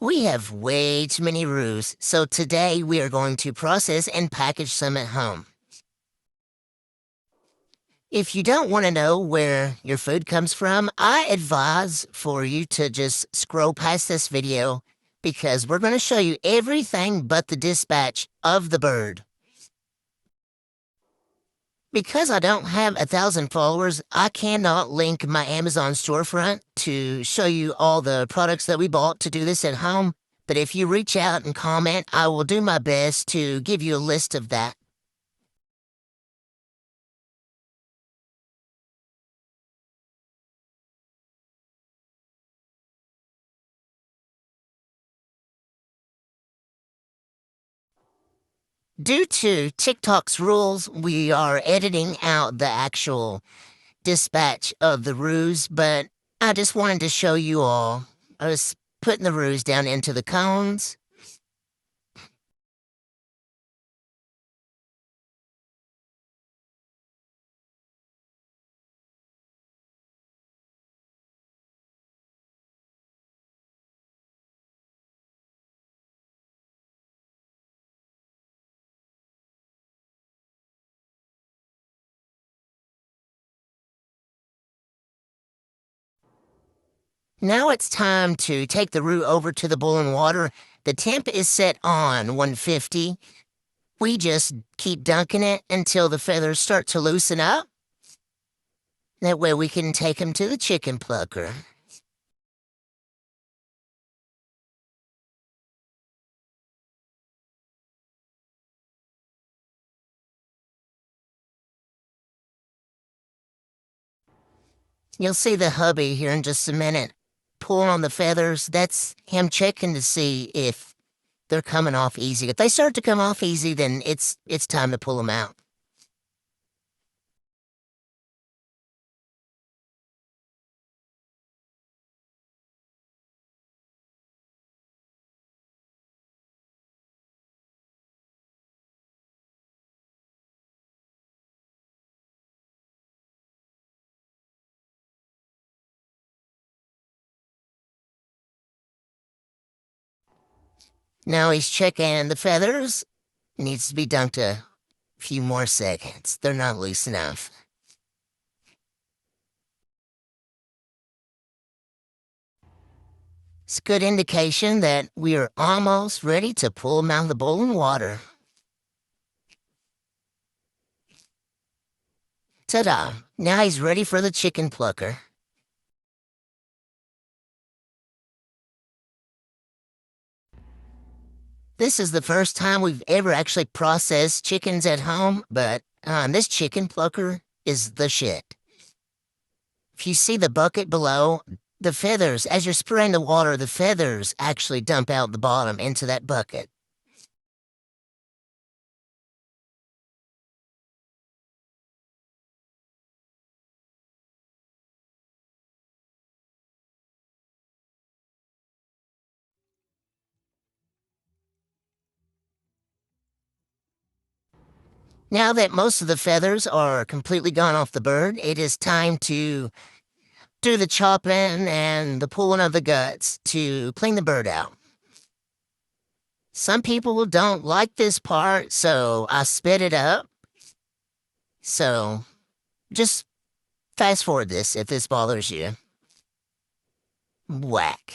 We have way too many roos, so today we are going to process and package some at home. If you don't want to know where your food comes from, I advise for you to just scroll past this video because we're going to show you everything but the dispatch of the bird. Because I don't have 1,000 followers, I cannot link my Amazon storefront to show you all the products that we bought to do this at home. But if you reach out and comment, I will do my best to give you a list of that. Due to TikTok's rules, we are editing out the actual dispatch of the ruse, but I just wanted to show you all. I was putting the ruse down into the cones. Now it's time to take the roux over to the boiling water. The temp is set on 150. We just keep dunking it until the feathers start to loosen up. That way we can take them to the chicken plucker. You'll see the hubby here in just a minute. Pulling on the feathers, that's him checking to see if they're coming off easy. If they start to come off easy, then it's time to pull them out. Now he's checking the feathers. Needs to be dunked a few more seconds. They're not loose enough. It's a good indication that we are almost ready to pull him out of the boiling water. Ta-da! Now he's ready for the chicken plucker. This is the first time we've ever actually processed chickens at home, but this chicken plucker is the shit. If you see the bucket below, the feathers, as you're spraying the water, the feathers actually dump out the bottom into that bucket. Now that most of the feathers are completely gone off the bird, it is time to do the chopping and the pulling of the guts to clean the bird out. Some people don't like this part, so I spit it up. So just fast forward this if this bothers you. Whack.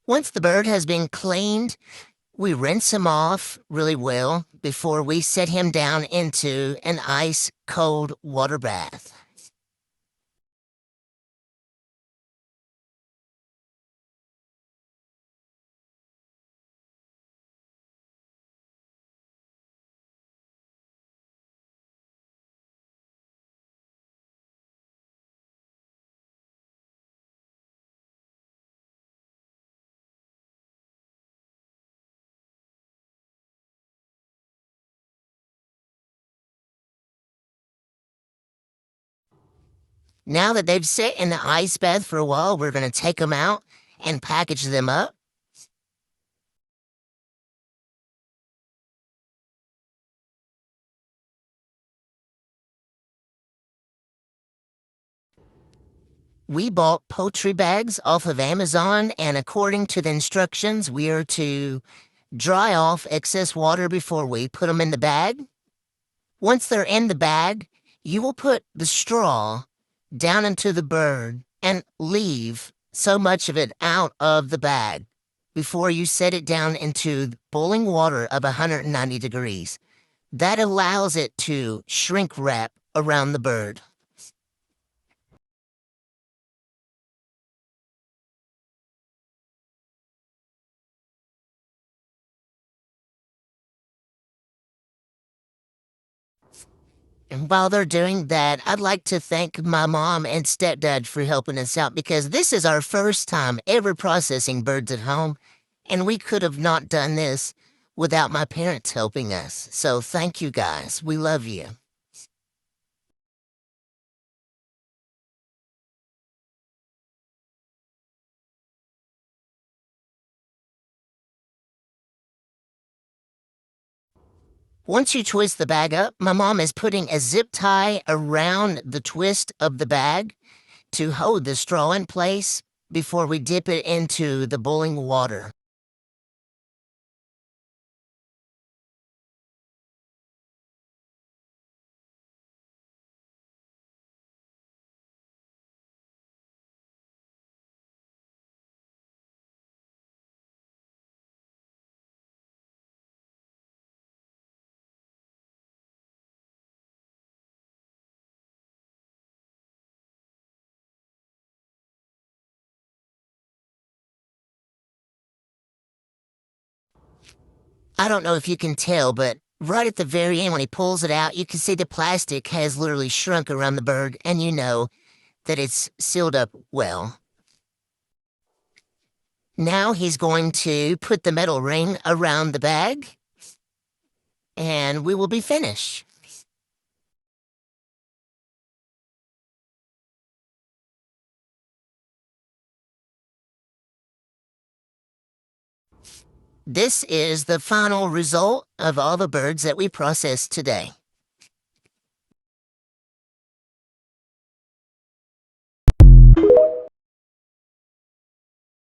Once the bird has been cleaned, We rinse him off really well before we set him down into an ice-cold water bath. Now that they've sat in the ice bath for a while, we're going to take them out and package them up. We bought poultry bags off of Amazon, and according to the instructions, we are to dry off excess water before we put them in the bag. Once they're in the bag, you will put the straw down into the bird and leave so much of it out of the bag before you set it down into boiling water of 190 degrees. That allows it to shrink wrap around the bird. And while they're doing that, I'd like to thank my mom and stepdad for helping us out because this is our first time ever processing birds at home, and we could have not done this without my parents helping us. So thank you guys. We love you. Once you twist the bag up, my mom is putting a zip tie around the twist of the bag to hold the straw in place before we dip it into the boiling water. I don't know if you can tell, but right at the very end when he pulls it out, you can see the plastic has literally shrunk around the bird, and you know that it's sealed up well. Now he's going to put the metal ring around the bag, and we will be finished. This is the final result of all the birds that we processed today.